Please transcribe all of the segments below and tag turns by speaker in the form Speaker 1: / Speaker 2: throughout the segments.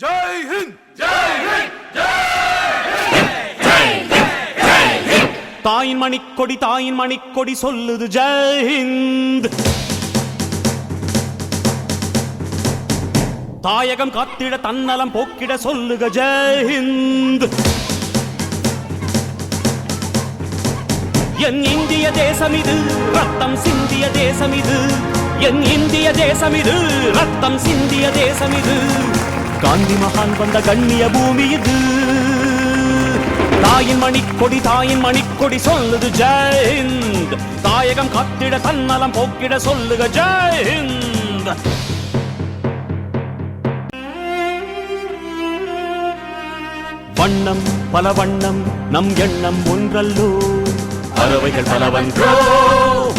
Speaker 1: ஜெய் ஹிந்த்
Speaker 2: ஜெய் ஹிந்த் ஜெய் ஹிந்த்
Speaker 3: தாயின் மணிக்கொடி சொல்லுது ஜெய் ஹிந்த். தாயகம் காத்திட தன்னலம் போக்கிட சொல்லுக ஜெய் ஹிந்த். என் இந்திய தேசம் இது ரத்தம் சிந்திய தேசம் இது. என் இந்திய தேசம் இது ரத்தம் சிந்திய தேசம் இது. காந்தி மகான் வந்த கண்ணிய பூமி இது. தாயின் மணிக்கொடி சொல்லுது ஜெய் ஹிந்த். தாயகம் காத்திட தன்னலம் போக்கிட சொல்லுக ஜெய் ஹிந்த். வண்ணம் பல வண்ணம் நம் எண்ணம் ஒன்றல்லோ.
Speaker 2: பறவைகள் பலவன்றோ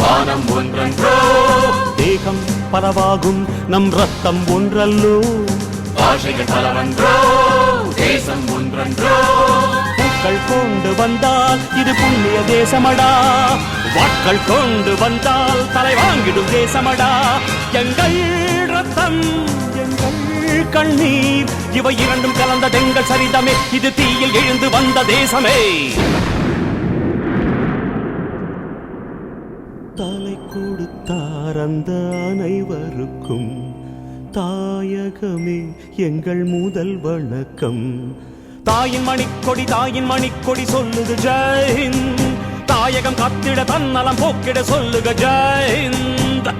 Speaker 2: வானம் ஒன்றன்றோ.
Speaker 3: தேகம் பலவாகும் நம் ரத்தம் ஒன்றல்லோ.
Speaker 2: பாஷைகள் பலவன்றோ தேசம் ஒன்றன்றோ.
Speaker 3: பூக்கள் கொண்டு வந்தால் இது புண்ணிய தேசமடா. வாட்கள் கொண்டு வந்தால் தலை வாங்கிடும் தேசமடா. எங்கள் ரத்தம் எங்கள் கண்ணீர் இவை இரண்டும் கலந்த எங்கள் சரிதமே. இது தீயில் எழுந்து வந்த தேசமே. தலை கொடுத்தார் அந்த அனைவருக்கும் தாயகமே எங்கள் முதல் வணக்கம். தாயின் மணிக்கொடி சொல்லுது ஜெய் ஹிந்த். தாயகம் காத்திட தன்னலம் போக்கிட சொல்லுக ஜெய் ஹிந்த்.